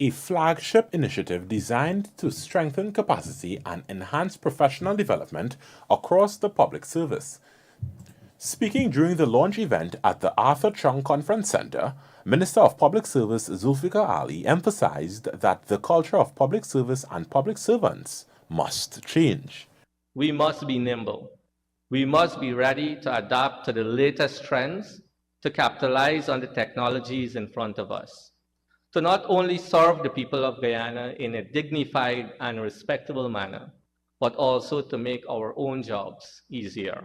a flagship initiative designed to strengthen capacity and enhance professional development across the public service. Speaking during the launch event at the Arthur Chung Conference Center, Minister of Public Service Zulfikar Ali emphasized that the culture of public service and public servants must change. We must be nimble. We must be ready to adapt to the latest trends, to capitalize on the technologies in front of us, to not only serve the people of Guyana in a dignified and respectable manner, but also to make our own jobs easier.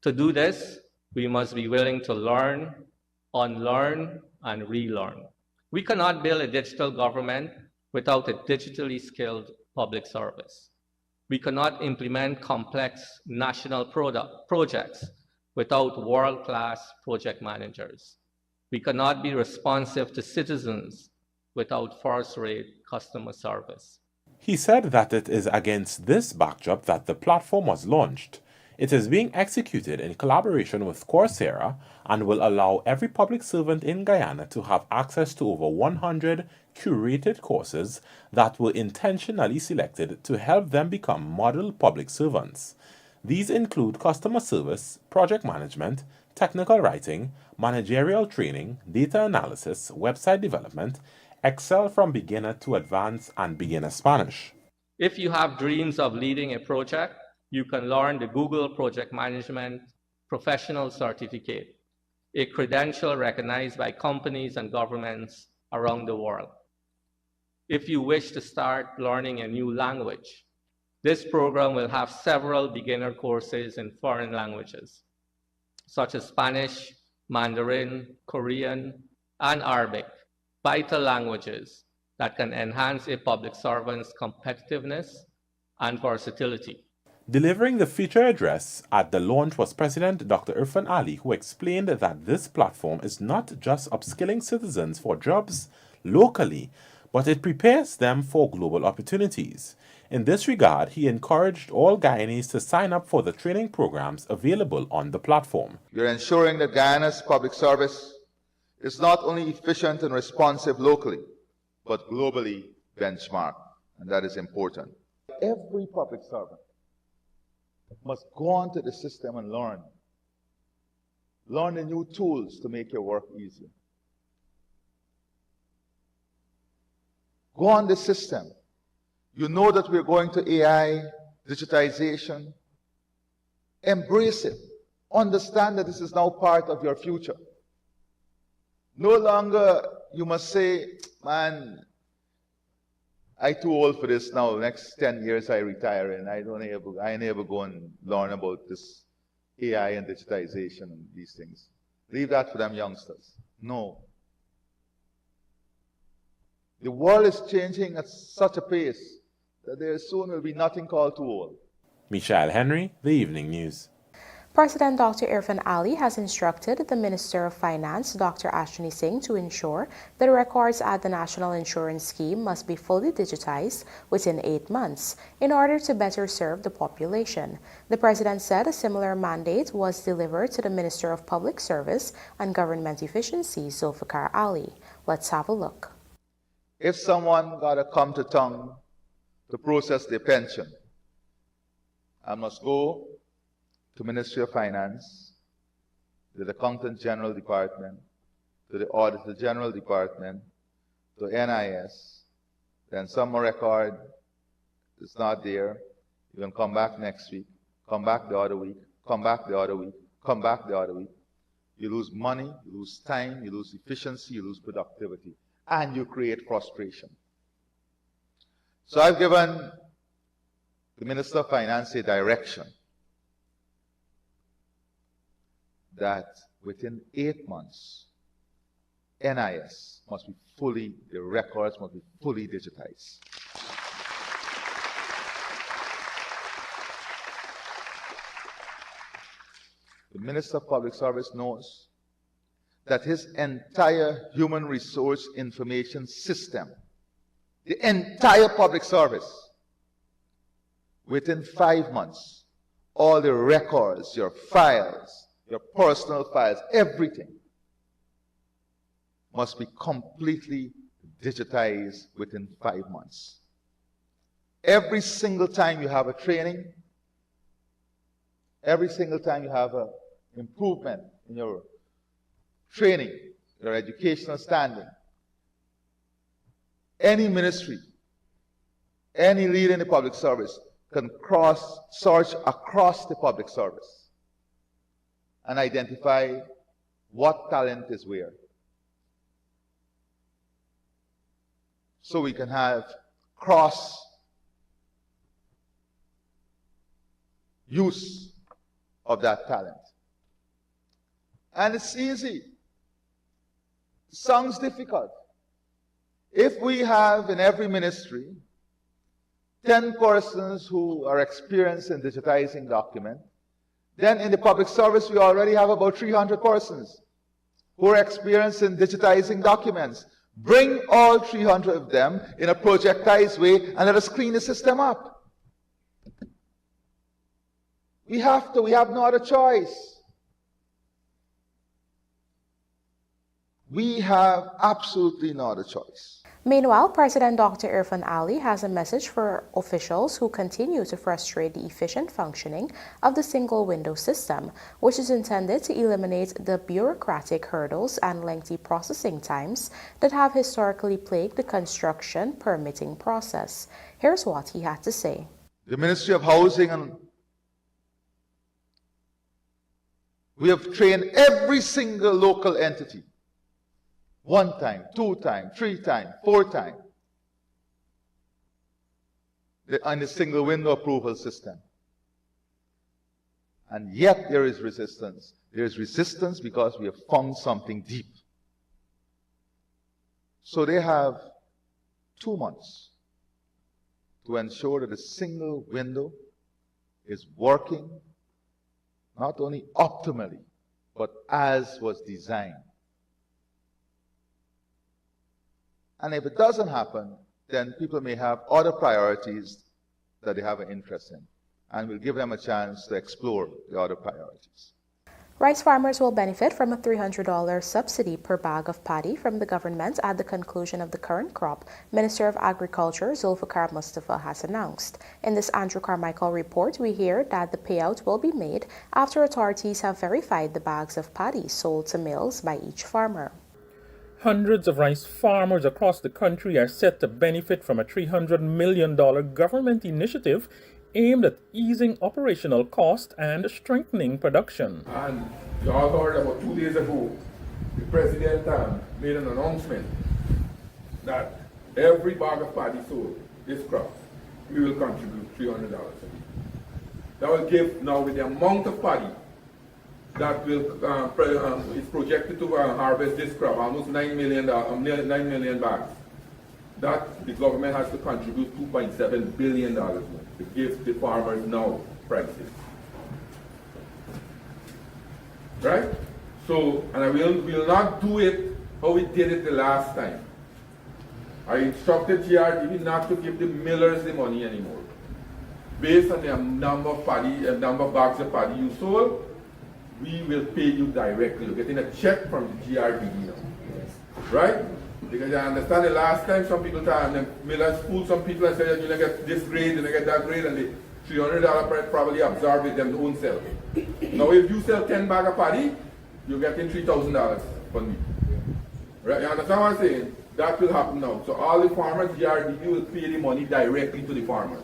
To do this, we must be willing to learn, unlearn, and relearn. We cannot build a digital government without a digitally skilled public service. We cannot implement complex national projects without world-class project managers. We cannot be responsive to citizens without first-rate customer service. He said that it is against this backdrop that the platform was launched. It is being executed in collaboration with Coursera and will allow every public servant in Guyana to have access to over 100 curated courses that were intentionally selected to help them become model public servants. These include customer service, project management, technical writing, managerial training, data analysis, website development, Excel from beginner to advanced, and beginner Spanish. If you have dreams of leading a project, you can learn the Google Project Management Professional Certificate, a credential recognized by companies and governments around the world. If you wish to start learning a new language, this program will have several beginner courses in foreign languages, such as Spanish, Mandarin, Korean, and Arabic, vital languages that can enhance a public servant's competitiveness and versatility. Delivering the feature address at the launch was President Dr. Irfan Ali, who explained that this platform is not just upskilling citizens for jobs locally, but it prepares them for global opportunities. In this regard, he encouraged all Guyanese to sign up for the training programs available on the platform. We are ensuring that Guyana's public service is not only efficient and responsive locally, but globally benchmarked, and that is important. Every public servant must go onto the system and learn. Learn the new tools to make your work easier. Go on the system. You know that we're going to AI, digitization. Embrace it. Understand that this is now part of your future. No longer you must say, man, I'm too old for this now. Next 10 years I retire and I never go and learn about this AI and digitization and these things. Leave that for them youngsters. No. The world is changing at such a pace that there soon will be nothing called too old. Michelle Henry, The Evening News. President Dr. Irfan Ali has instructed the Minister of Finance, Dr. Ashwini Singh, to ensure that records at the National Insurance Scheme must be fully digitized within 8 months in order to better serve the population. The President said a similar mandate was delivered to the Minister of Public Service and Government Efficiency, Zulfikar Ali. Let's have a look. If someone got to come to town to process their pension, I must go to Ministry of Finance, to the Accountant General Department, to the Auditor General Department, to NIS, then some record is not there, you can come back next week, come back the other week, come back the other week, come back the other week. You lose money, you lose time, you lose efficiency, you lose productivity, and you create frustration. So I've given the Minister of Finance a direction that within 8 months, NIS must be fully, the records must be fully digitized. The Minister of Public Service knows that his entire human resource information system, the entire public service, within 5 months, all the records, your files, your personal files, everything must be completely digitized within 5 months. Every single time you have a training, every single time you have an improvement in your training, your educational standing, any ministry, any leader in the public service can search across the public service and identify what talent is where. So we can have cross use of that talent. And it's easy. It sounds difficult. If we have in every ministry 10 persons who are experienced in digitizing documents, then in the public service we already have about 300 persons who are experienced in digitizing documents. Bring all 300 of them in a projectized way and let us clean the system up. We have to. We have no other choice. We have absolutely no other choice. Meanwhile, President Dr. Irfan Ali has a message for officials who continue to frustrate the efficient functioning of the single window system, which is intended to eliminate the bureaucratic hurdles and lengthy processing times that have historically plagued the construction permitting process. Here's what he had to say. The Ministry of Housing and we have trained every single local entity 1 time, 2 times, 3 times, 4 times on the single window approval system. And yet there is resistance. There is resistance because we have found something deep. So they have 2 months to ensure that the single window is working not only optimally, but as was designed. And if it doesn't happen, then people may have other priorities that they have an interest in. And we'll give them a chance to explore the other priorities. Rice farmers will benefit from a $300 subsidy per bag of paddy from the government at the conclusion of the current crop, Minister of Agriculture Zulfikar Mustafa has announced. In this Andrew Carmichael report, we hear that the payout will be made after authorities have verified the bags of paddy sold to mills by each farmer. Hundreds of rice farmers across the country are set to benefit from a $300 million government initiative aimed at easing operational cost and strengthening production. And you all heard about 2 days ago, the president made an announcement that every bag of paddy sold this crop, we will contribute $300. That will give, now with the amount of paddy that will is projected to harvest this crop, almost 9 million bags, that the government has to contribute $2.7 billion more to give the farmers now prices. Right? So, and we'll not do it how we did it the last time. I instructed GRDB not to give the millers the money anymore. Based on the number of bags of paddy you sold, we will pay you directly. You're getting a check from the GRDB now. Right? Because I understand the last time some people the millers fooled some people and said you're going to get this grade, you're going to get that grade, and the $300 price probably absorbed it them own self. Now if you sell 10 bags of paddy, you're getting $3,000 from me. Right? You understand what I'm saying? That will happen now. So all the farmers, GRDB will pay the money directly to the farmers.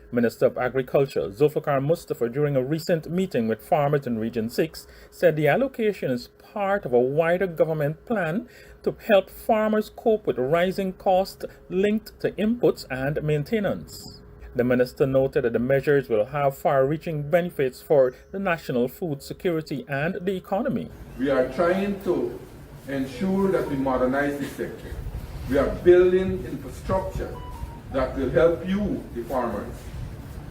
Minister of Agriculture Zulfikar Mustafa, during a recent meeting with farmers in Region 6, said the allocation is part of a wider government plan to help farmers cope with rising costs linked to inputs and maintenance. The minister noted that the measures will have far-reaching benefits for the national food security and the economy. We are trying to ensure that we modernize the sector. We are building infrastructure that will help you, the farmers,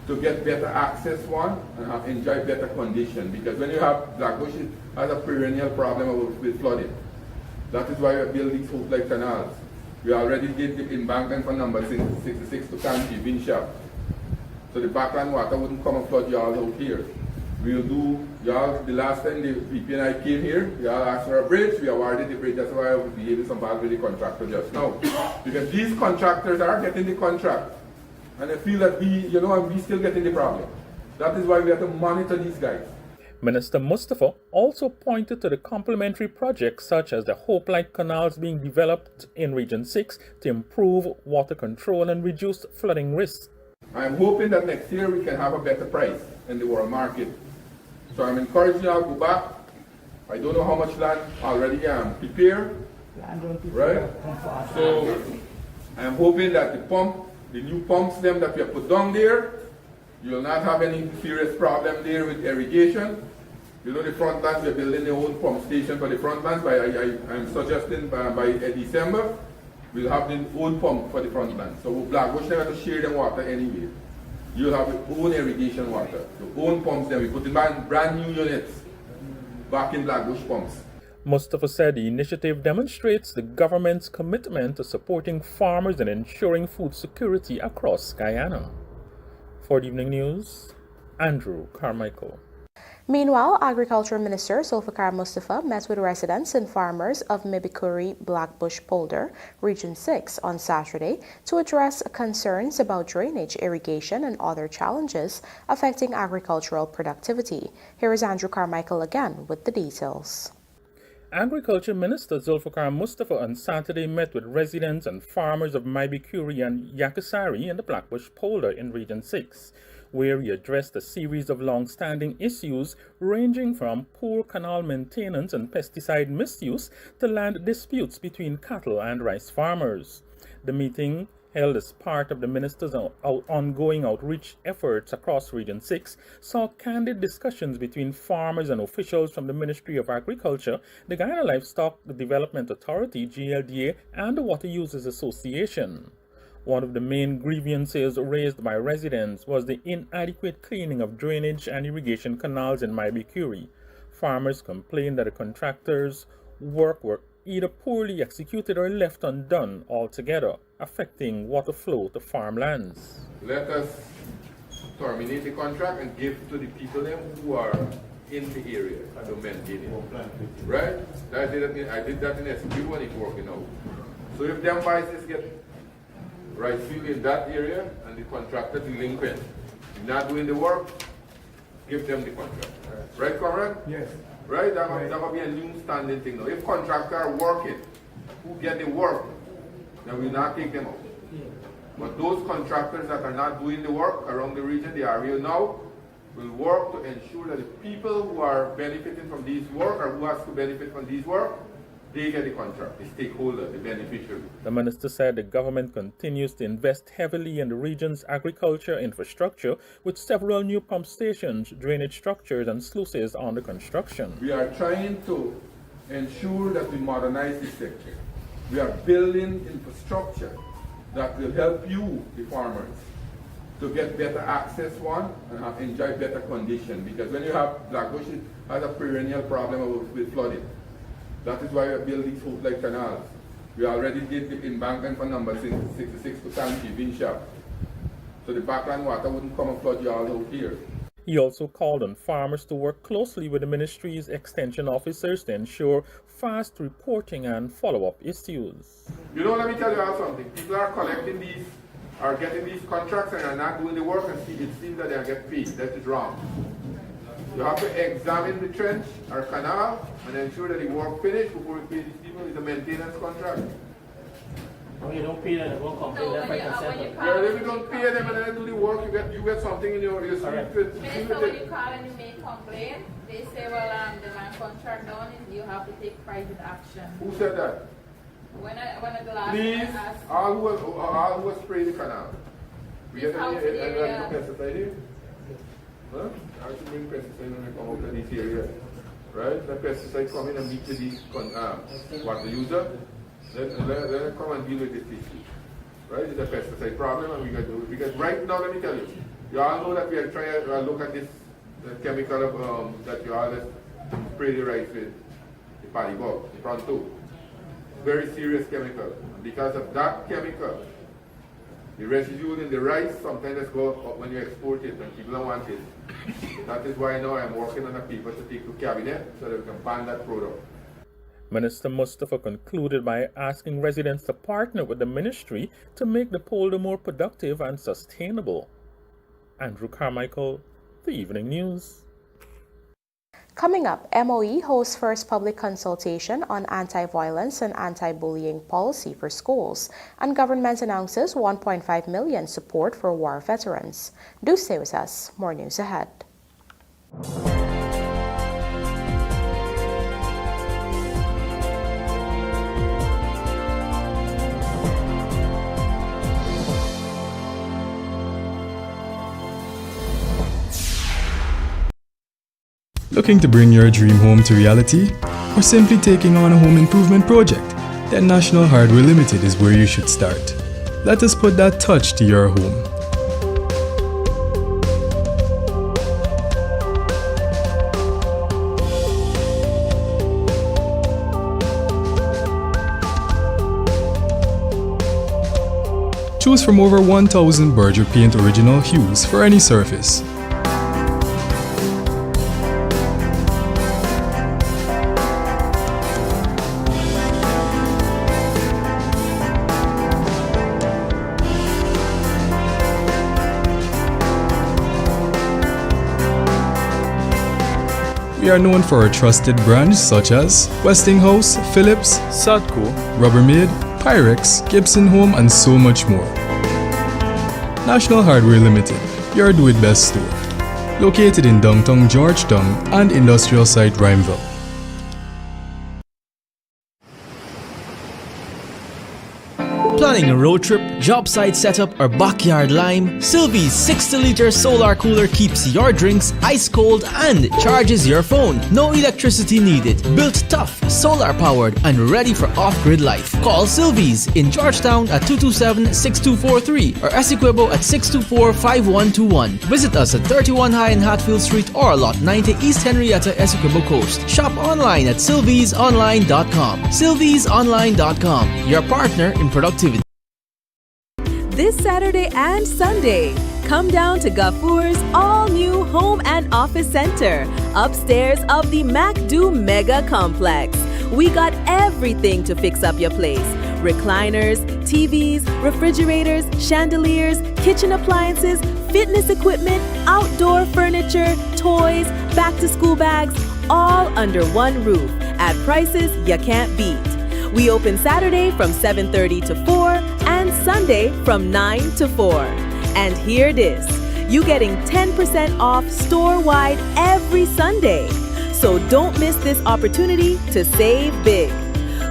to get better access and enjoy better condition. Because when you have Blackbush, it has a perennial problem with flooding. That is why we are building these like canals. We already did the embankment for number 66 to Kanji, Binshap. So the backland water wouldn't come and flood you all out here. We'll do, y'all, the last time the VP and I came here, y'all asked for a bridge, we awarded the bridge. That's why I was behaving some bad with the contractor just now. Because these contractors are getting the contract. And I feel that we still getting the problem. That is why we have to monitor these guys. Minister MUSTAPHA also pointed to the complementary projects such as the Hope Light canals being developed in Region 6 to improve water control and reduce flooding risks. I'm hoping that next year we can have a better price in the world market. So I'm encouraging you all to go back. I don't know how much land already prepared, right? So I'm hoping that the new pumps them that we have put down there, you will not have any serious problem there with irrigation. You know, the front lands, we're building their own pump station for the front lands. I'm suggesting by December, we'll have the own pump for the front lands. So Blackbush never have to share the water anyway. You'll have your own irrigation water, your own pumps. Then we put in brand new units back in Blackbush pumps. MUSTAPHA said the initiative demonstrates the government's commitment to supporting farmers and ensuring food security across Guyana. For the Evening News, Andrew Carmichael. Meanwhile, Agriculture Minister Zulfikar Mustafa met with residents and farmers of Mibikuri Blackbush Polder, Region 6 on Saturday to address concerns about drainage, irrigation, and other challenges affecting agricultural productivity. Here is Andrew Carmichael again with the details. Agriculture Minister Zulfikar Mustafa on Saturday met with residents and farmers of Mibikuri and Yakasari in the Blackbush Polder in Region 6, where he addressed a series of long-standing issues ranging from poor canal maintenance and pesticide misuse to land disputes between cattle and rice farmers. The meeting, held as part of the minister's ongoing outreach efforts across Region 6, saw candid discussions between farmers and officials from the Ministry of Agriculture, the Guyana Livestock Development Authority, GLDA, and the Water Users Association. One of the main grievances raised by residents was the inadequate cleaning of drainage and irrigation canals in Mibikuri. Farmers complained that the contractors' work were either poorly executed or left undone altogether, affecting water flow to farmlands. Let us terminate the contract and give to the people who are in the area to maintain it. Right? I did that in SQ when it's working out. So if them prices get rice field in that area and the contractor delinquent, not doing the work, give them the contract. Right, Conrad? Yes. Right? That will be a new standing thing now. If contractors are working, who get the work, then we not take them out. But those contractors that are not doing the work around the region, the area now, will work to ensure that the people who are benefiting from these work or who has to benefit from these work, they get the contract, the stakeholder, the beneficiary. The minister said the government continues to invest heavily in the region's agriculture infrastructure with several new pump stations, drainage structures, and sluices under construction. We are trying to ensure that we modernize this sector. We are building infrastructure that will help you, the farmers, to get better access, one, and enjoy better condition. Because when you have Blackbush, it has a perennial problem with flooding. That is why we are building Hope Light canals. We already did the embankment for number 66 to Sanchi, Vinshap. So the backland water wouldn't come and flood you all out here. He also called on farmers to work closely with the ministry's extension officers to ensure fast reporting and follow-up issues. You know, let me tell you all something. People are collecting these, are getting these contracts and are not doing the work, and it seems that they are getting paid. That is wrong. You have to examine the trench or canal and ensure that the work finished before you pay these people. It's a maintenance contract. When you don't pay them, they won't complain. Well, if you don't pay them and then do the work, you get something in your sleep. Minister, when you call and you make complaint, they say, well, the man contract done, you have to take private action. Who said that? When the last Please, all who have sprayed the canal. We get any pesticide here? Huh? I should bring pesticide when I come out of this area. Right? The pesticide come in and meet with these water user. Let them come and deal with this issue. Right? It's a pesticide problem and we got to do it. Because right now, let me tell you, you all know that we are trying to look at this chemical that you all spray the rice with, the paddy bug, the pronto. Very serious chemical. And because of that chemical, The residues in the rice sometimes just go up when you export it and people don't want it. That is why now I'm working on a paper to take to cabinet so that we can ban that product. Minister MUSTAPHA concluded by asking residents to partner with the ministry to make the polder more productive and sustainable. Andrew Carmichael, The Evening News. Coming up, MOE hosts first public consultation on anti-violence and anti-bullying policy for schools, and government announces $1.5 million support for war veterans. Do stay with us. More news ahead. Looking to bring your dream home to reality? Or simply taking on a home improvement project? Then National Hardware Limited is where you should start. Let us put that touch to your home. Choose from over 1,000 Berger Paint original hues for any surface. We are known for our trusted brands such as Westinghouse, Philips, Sadco, Rubbermaid, Pyrex, Gibson Home, and so much more. National Hardware Limited, your do-it-best store. Located in downtown Georgetown and industrial site Rhymeville. Planning a road trip, job site setup, or backyard lime? Sylvie's 60-liter solar cooler keeps your drinks ice cold and charges your phone. No electricity needed. Built tough, solar powered, and ready for off-grid life. Call Sylvie's in Georgetown at 227-6243 or Essequibo at 624-5121. Visit us at 31 High and Hatfield Street or Lot 90 East Henrietta, Essequibo Coast. Shop online at sylviesonline.com. sylviesonline.com, your partner in productivity. This Saturday and Sunday, come down to Gafour's all-new Home and Office Center, upstairs of the MacDo Mega Complex. We got everything to fix up your place. Recliners, TVs, refrigerators, chandeliers, kitchen appliances, fitness equipment, outdoor furniture, toys, back-to-school bags, all under one roof at prices you can't beat. We open Saturday from 7:30 to 4 and Sunday from 9 to 4. And here it is. You getting 10% off store-wide every Sunday. So don't miss this opportunity to save big.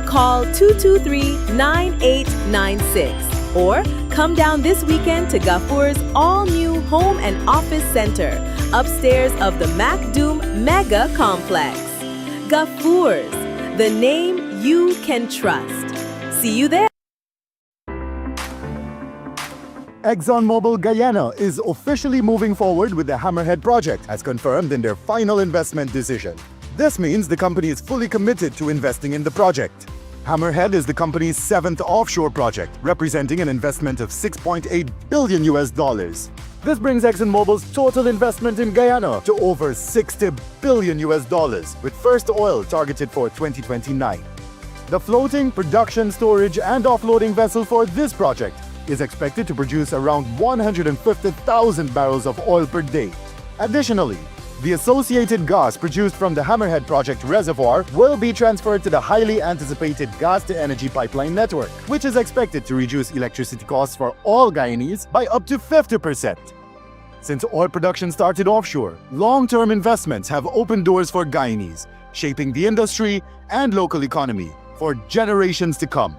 Call 223-9896 or come down this weekend to Gafour's all-new Home and Office Center, upstairs of the MacDo Mega Complex. Gafour's, the name you can trust. See you there. ExxonMobil Guyana is officially moving forward with the Hammerhead project, as confirmed in their final investment decision. This means the company is fully committed to investing in the project. Hammerhead is the company's 7th offshore project, representing an investment of $6.8 billion. This brings ExxonMobil's total investment in Guyana to over $60 billion, with first oil targeted for 2029. The floating, production, storage, and offloading vessel for this project is expected to produce around 150,000 barrels of oil per day. Additionally, the associated gas produced from the Hammerhead project reservoir will be transferred to the highly anticipated gas-to-energy pipeline network, which is expected to reduce electricity costs for all Guyanese by up to 50%. Since oil production started offshore, long-term investments have opened doors for Guyanese, shaping the industry and local economy for generations to come.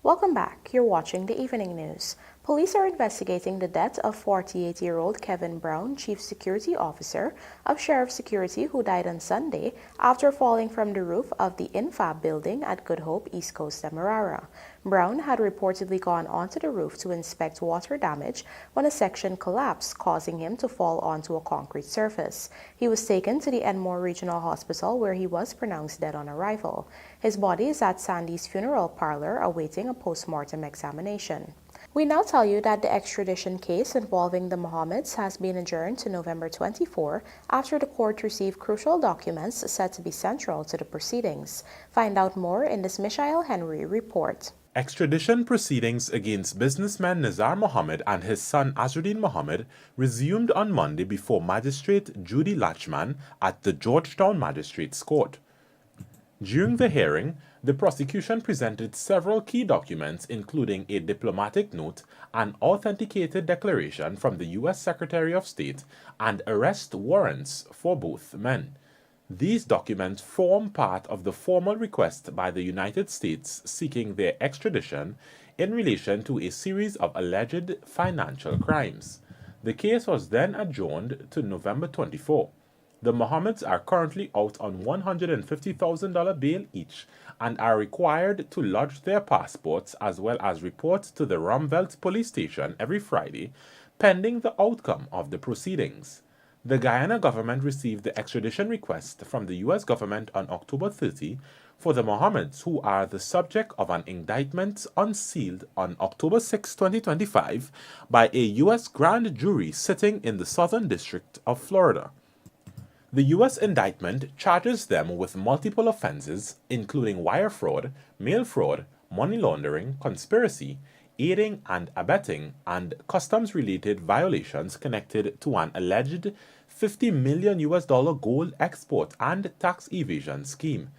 Welcome back. You're watching the Evening News. Police are investigating the death of 48-year-old Kevin Brown, Chief Security Officer of Sheriff Security, who died on Sunday after falling from the roof of the Infab building at Good Hope, East Coast, Demerara. Brown had reportedly gone onto the roof to inspect water damage when a section collapsed, causing him to fall onto a concrete surface. He was taken to the Enmore Regional Hospital, where he was pronounced dead on arrival. His body is at Sandy's funeral parlor awaiting a post-mortem examination. We now tell you that the extradition case involving the Mohammeds has been adjourned to November 24 after the court received crucial documents said to be central to the proceedings. Find out more in this Mishael Henry report. Extradition proceedings against businessman Nizar Mohammed and his son Azruddin Mohammed resumed on Monday before Magistrate Judy Lachman at the Georgetown Magistrates Court. During the hearing, the prosecution presented several key documents, including a diplomatic note, an authenticated declaration from the U.S. Secretary of State, and arrest warrants for both men. These documents form part of the formal request by the United States seeking their extradition in relation to a series of alleged financial crimes. The case was then adjourned to November 24. The Mohammeds are currently out on $150,000 bail each and are required to lodge their passports as well as report to the Rumvelt police station every Friday, pending the outcome of the proceedings. The Guyana government received the extradition request from the U.S. government on October 30 for the Mohammeds, who are the subject of an indictment unsealed on October 6, 2025 by a U.S. grand jury sitting in the Southern District of Florida. The U.S. indictment charges them with multiple offenses, including wire fraud, mail fraud, money laundering, conspiracy, aiding and abetting, and customs-related violations connected to an alleged $50 million gold export and tax evasion scheme.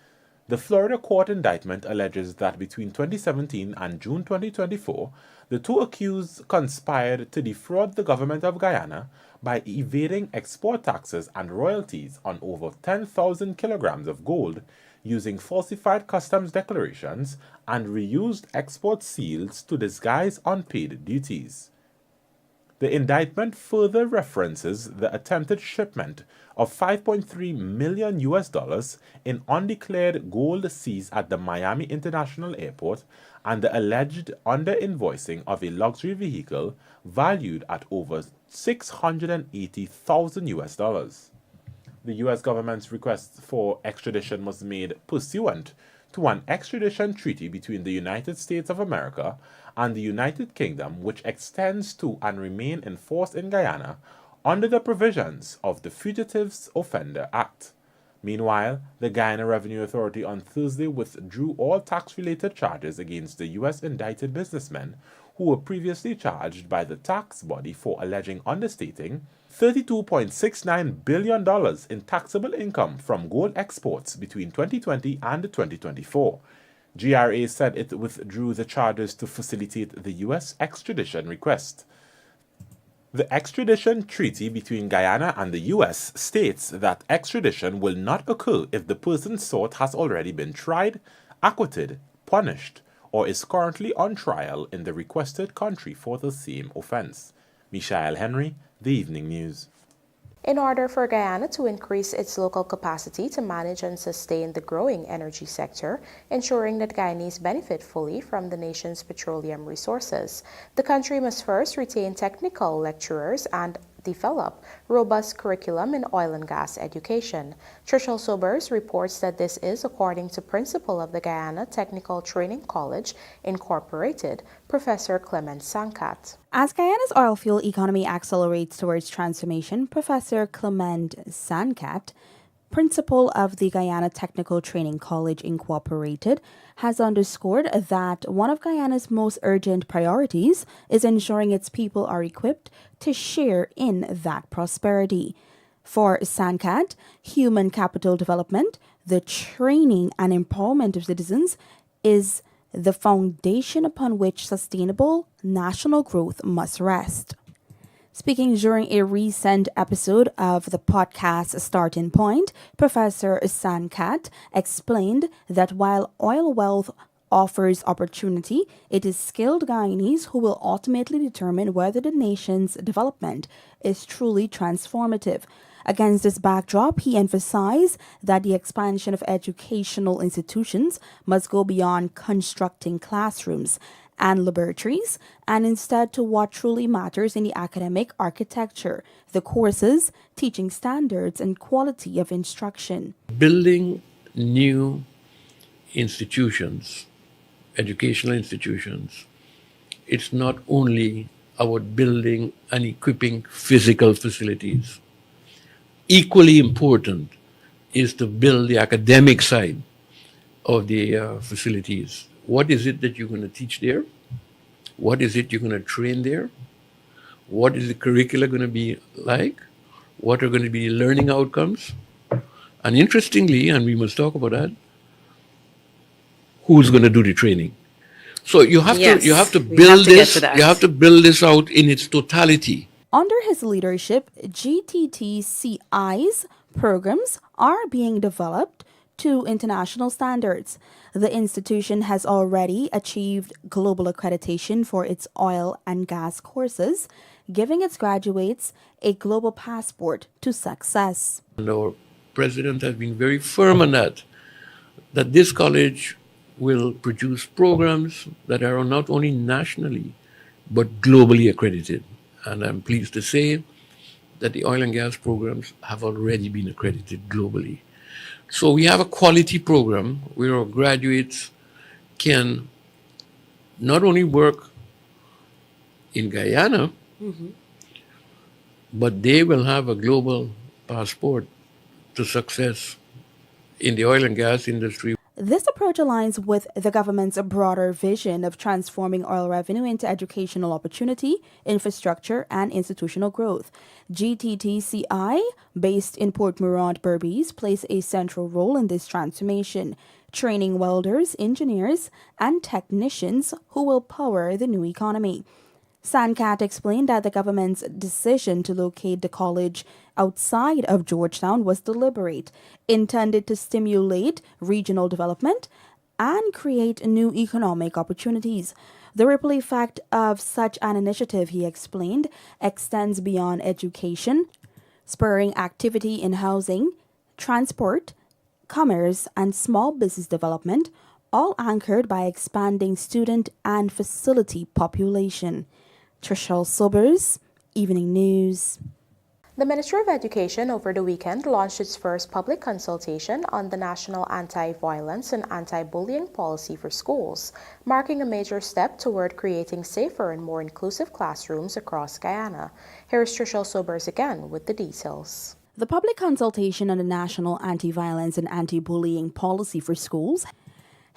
The Florida court indictment alleges that between 2017 and June 2024, the two accused conspired to defraud the government of Guyana by evading export taxes and royalties on over 10,000 kilograms of gold using falsified customs declarations and reused export seals to disguise unpaid duties. The indictment further references the attempted shipment of $5.3 million in undeclared gold seized at the Miami International Airport and the alleged under-invoicing of a luxury vehicle valued at over $680,000. The U.S. government's request for extradition was made pursuant to an extradition treaty between the United States of America and the United Kingdom, which extends to and remain in force in Guyana under the provisions of the Fugitives Offender Act. Meanwhile, the Guyana Revenue Authority on Thursday withdrew all tax-related charges against the U.S. indicted businessmen who were previously charged by the tax body for alleging understating $32.69 billion in taxable income from gold exports between 2020 and 2024. GRA said it withdrew the charges to facilitate the U.S. extradition request. The extradition treaty between Guyana and the U.S. states that extradition will not occur if the person sought has already been tried, acquitted, punished, or is currently on trial in the requested country for the same offense. Mishael Henry, The Evening News. In order for Guyana to increase its local capacity to manage and sustain the growing energy sector, ensuring that Guyanese benefit fully from the nation's petroleum resources, the country must first retain technical lecturers and develop robust curriculum in oil and gas education. Trishul Sobers reports that this is according to principal of the Guyana Technical Training College, Incorporated, Professor Clement Sankat. As Guyana's oil fuel economy accelerates towards transformation, Professor Clement Sankat, principal of the Guyana Technical Training College, Incorporated, has underscored that one of Guyana's most urgent priorities is ensuring its people are equipped to share in that prosperity. For Sankat, human capital development, the training and empowerment of citizens, is the foundation upon which sustainable national growth must rest. Speaking during a recent episode of the podcast Starting Point, Professor Sankat explained that while oil wealth offers opportunity, it is skilled Guyanese who will ultimately determine whether the nation's development is truly transformative. Against this backdrop, he emphasized that the expansion of educational institutions must go beyond constructing classrooms and laboratories and instead to what truly matters in the academic architecture, the courses, teaching standards, and quality of instruction. Building new institutions, educational institutions, it's not only about building and equipping physical facilities. Equally important is to build the academic side of the facilities. What is it that you're going to teach there? What is it you're going to train there? What is the curricula going to be like? What are going to be learning outcomes? And interestingly, and we must talk about that, who's going to do the training? So you have to build this out in its totality. Under his leadership, GTTCI's programs are being developed to international standards. The institution has already achieved global accreditation for its oil and gas courses, giving its graduates a global passport to success. And our president has been very firm on that this college will produce programs that are not only nationally, but globally accredited. And I'm pleased to say that the oil and gas programs have already been accredited globally. So we have a quality program where our graduates can not only work in Guyana, but they will have a global passport to success in the oil and gas industry. This approach aligns with the government's broader vision of transforming oil revenue into educational opportunity, infrastructure, and institutional growth. GTTCI, based in Port Morant, Berbice, plays a central role in this transformation, training welders, engineers, and technicians who will power the new economy. Sankat explained that the government's decision to locate the college outside of Georgetown was deliberate, intended to stimulate regional development and create new economic opportunities. The ripple effect of such an initiative, he explained, extends beyond education, spurring activity in housing, transport, commerce, and small business development, all anchored by expanding student and facility population. Trishelle Sobers, Evening News. The Ministry of Education over the weekend launched its first public consultation on the National Anti-Violence and Anti-Bullying Policy for Schools, marking a major step toward creating safer and more inclusive classrooms across Guyana. Here is Trishelle Sobers again with the details. The public consultation on the National Anti-Violence and Anti-Bullying Policy for Schools,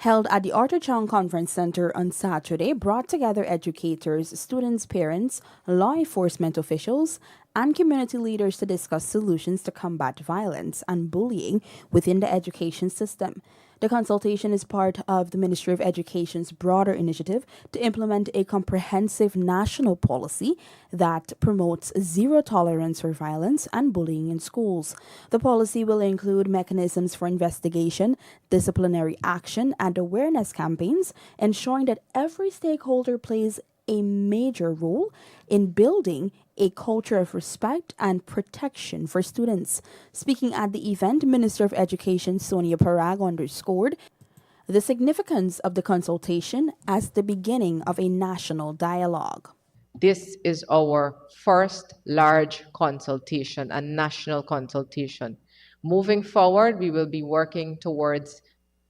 held at the Arthur Chong Conference Center on Saturday, brought together educators, students, parents, law enforcement officials, and community leaders to discuss solutions to combat violence and bullying within the education system. The consultation is part of the Ministry of Education's broader initiative to implement a comprehensive national policy that promotes zero tolerance for violence and bullying in schools. The policy will include mechanisms for investigation, disciplinary action, and awareness campaigns, ensuring that every stakeholder plays a major role in building a culture of respect and protection for students. Speaking at the event, Minister of Education Sonia Parag underscored the significance of the consultation as the beginning of a national dialogue. This is our first large consultation, a national consultation. Moving forward, we will be working towards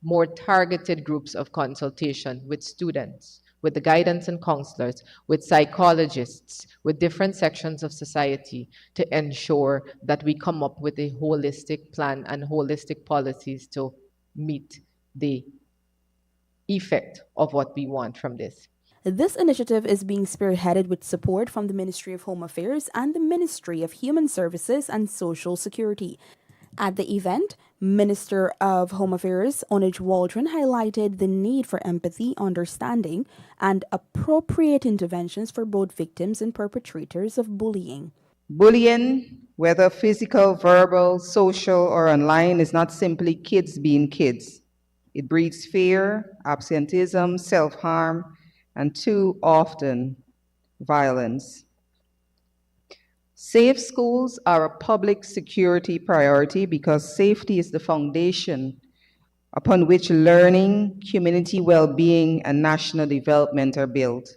more targeted groups of consultation with students, with the guidance and counselors, with psychologists, with different sections of society to ensure that we come up with a holistic plan and holistic policies to meet the effect of what we want from this. This initiative is being spearheaded with support from the Ministry of Home Affairs and the Ministry of Human Services and Social Security. At the event, Minister of Home Affairs Onij Waldron highlighted the need for empathy, understanding, and appropriate interventions for both victims and perpetrators of bullying. Bullying, whether physical, verbal, social, or online, is not simply kids being kids. It breeds fear, absenteeism, self-harm, and too often, violence. Safe schools are a public security priority because safety is the foundation upon which learning, community well-being, and national development are built.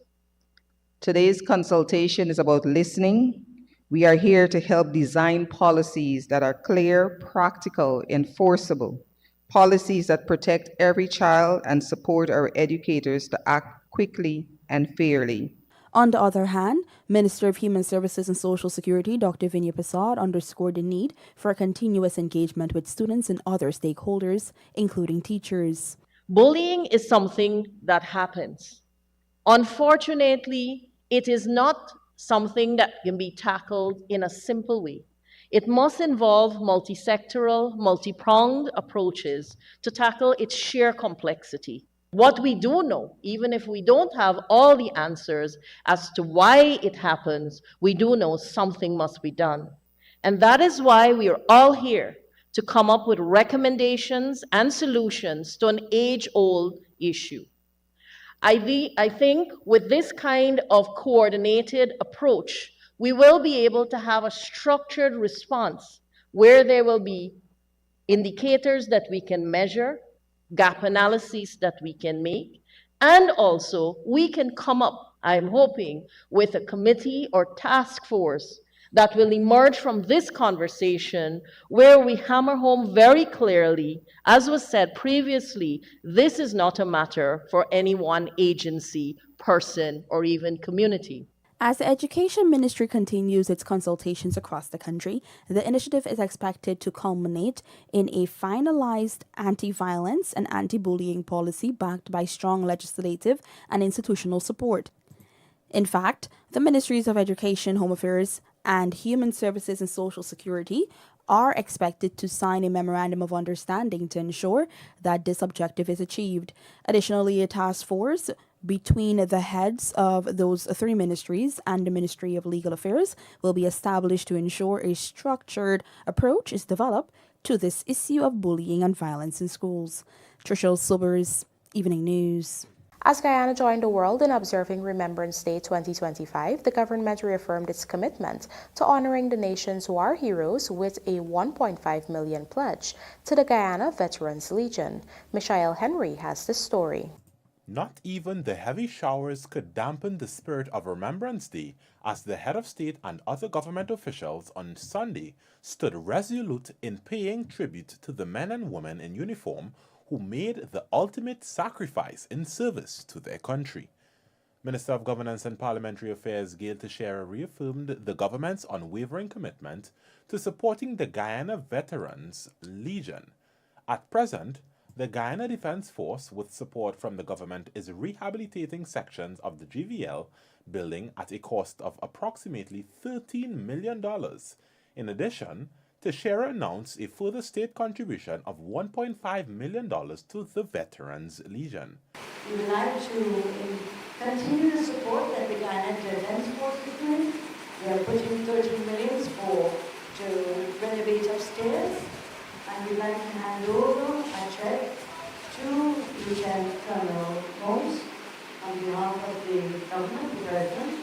Today's consultation is about listening. We are here to help design policies that are clear, practical, enforceable, policies that protect every child and support our educators to act quickly and fairly. On the other hand, Minister of Human Services and Social Security, Dr. Vinay Prasad, underscored the need for continuous engagement with students and other stakeholders, including teachers. Bullying is something that happens. Unfortunately, it is not something that can be tackled in a simple way. It must involve multi-sectoral, multi-pronged approaches to tackle its sheer complexity. What we do know, even if we don't have all the answers as to why it happens, we do know something must be done. And that is why we are all here to come up with recommendations and solutions to an age-old issue. I think with this kind of coordinated approach, we will be able to have a structured response where there will be indicators that we can measure, gap analyses that we can make, and also we can come up, I'm hoping, with a committee or task force that will emerge from this conversation where we hammer home very clearly, as was said previously, this is not a matter for any one agency, person, or even community. As the Education Ministry continues its consultations across the country, the initiative is expected to culminate in a finalized anti-violence and anti-bullying policy backed by strong legislative and institutional support. In fact, the Ministries of Education, Home Affairs, and Human Services and Social Security are expected to sign a memorandum of understanding to ensure that this objective is achieved. Additionally, a task force between the heads of those three ministries and the Ministry of Legal Affairs will be established to ensure a structured approach is developed to this issue of bullying and violence in schools. Trishelle Sobers, Evening News. As Guyana joined the world in observing Remembrance Day 2025, the government reaffirmed its commitment to honoring the nation's war heroes with a $1.5 million pledge to the Guyana Veterans Legion. Michael Henry has the story. Not even the heavy showers could dampen the spirit of Remembrance Day as the head of state and other government officials on Sunday stood resolute in paying tribute to the men and women in uniform who made the ultimate sacrifice in service to their country. Minister of Governance and Parliamentary Affairs Gail Teixeira reaffirmed the government's unwavering commitment to supporting the Guyana Veterans Legion. At present, the Guyana Defense Force, with support from the government, is rehabilitating sections of the GVL building at a cost of approximately $13 million. In addition, Teixeira announced a further state contribution of $1.5 million to the Veterans Legion. We would like to continue the support that the Guyana Defense Force is doing. We are putting $13 million to renovate upstairs, and we'd like to hand over a check to Lieutenant Colonel Holmes on behalf of the government, the President,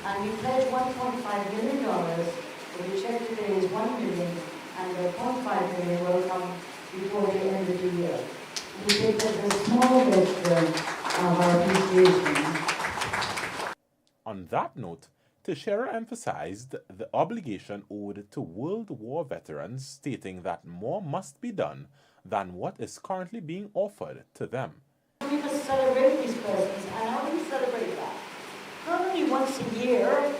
and we pledge $1.5 million. The check today is $1 million, and the $0.5 million will come before the end of the year. We take that as a small gesture of our appreciation. On that note, Teixeira emphasized the obligation owed to World War veterans, stating that more must be done than what is currently being offered to them. We must celebrate these persons, and how do we celebrate that? Not only once a year.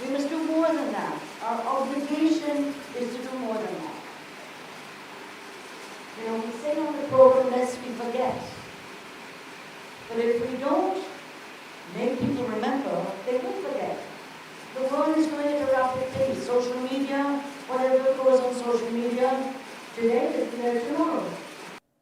We must do more than that. Our obligation is to do more than that. You know, we say on the program, lest we forget. But if we don't make people remember, they will forget. The world is going at a rapid pace. Social media, whatever goes on social media, today is there tomorrow.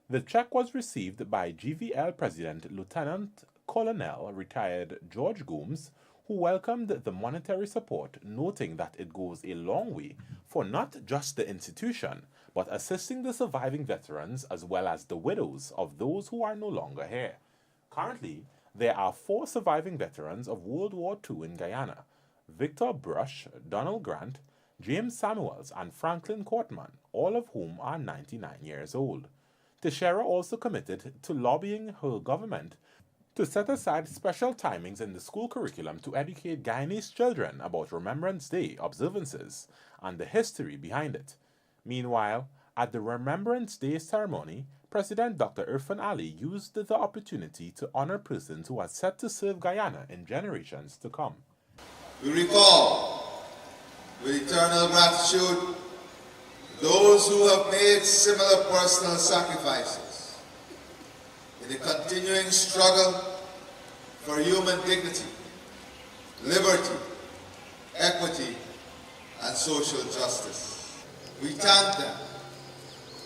The check was received by GVL President Lieutenant Colonel retired George Gooms, who welcomed the monetary support, noting that it goes a long way for not just the institution, but assisting the surviving veterans as well as the widows of those who are no longer here. Currently, there are 4 surviving veterans of World War II in Guyana: Victor Brush, Donald Grant, James Samuels, and Franklin Courtman, all of whom are 99 years old. Teixeira also committed to lobbying her government to set aside special timings in the school curriculum to educate Guyanese children about Remembrance Day observances and the history behind it. Meanwhile, at the Remembrance Day ceremony, President Dr. Irfan Ali used the opportunity to honor persons who are set to serve Guyana in generations to come. We recall with eternal gratitude those who have made similar personal sacrifices in the continuing struggle for human dignity, liberty, equity, and social justice. We thank them.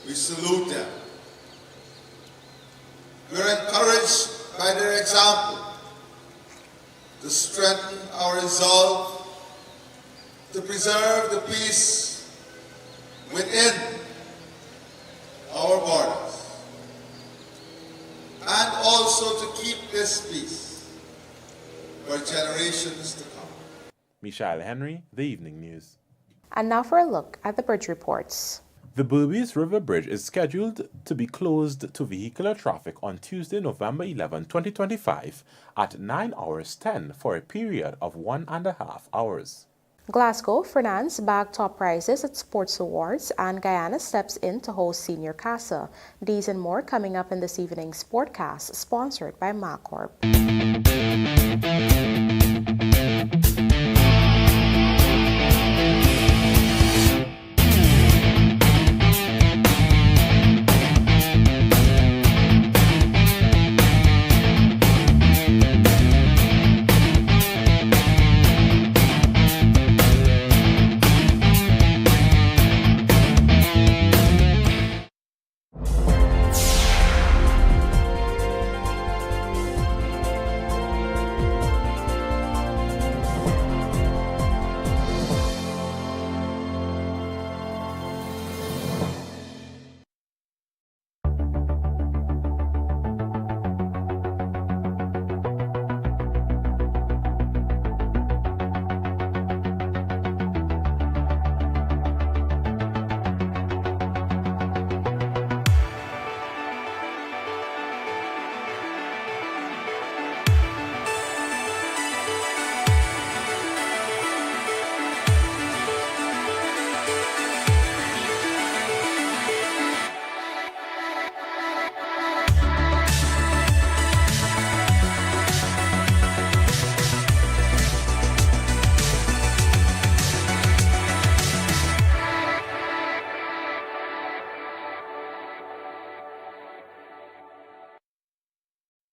We salute them. We are encouraged by their example to strengthen our resolve to preserve the peace within our borders and also to keep this peace for generations to come. Michelle Henry, The Evening News. And now for a look at the bridge reports. The Berbice River Bridge is scheduled to be closed to vehicular traffic on Tuesday, November 11, 2025 at 9 hours 10 for a period of 1.5 hours. Glasgow, France bagged top prizes at sports awards, and Guyana steps in to host Senior CASA. These and more coming up in this evening's Sportcast, sponsored by MacCorp.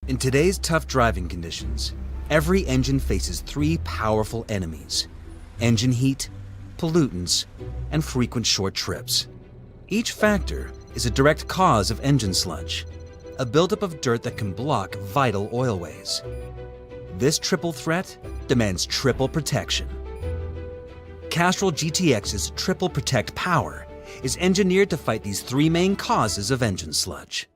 In today's tough driving conditions, every engine faces 3 powerful enemies: engine heat, pollutants, and frequent short trips. Each factor is a direct cause of engine sludge, a buildup of dirt that can block vital oilways. This triple threat demands triple protection. Castrol GTX's Triple Protect Power is engineered to fight these 3 main causes of engine sludge.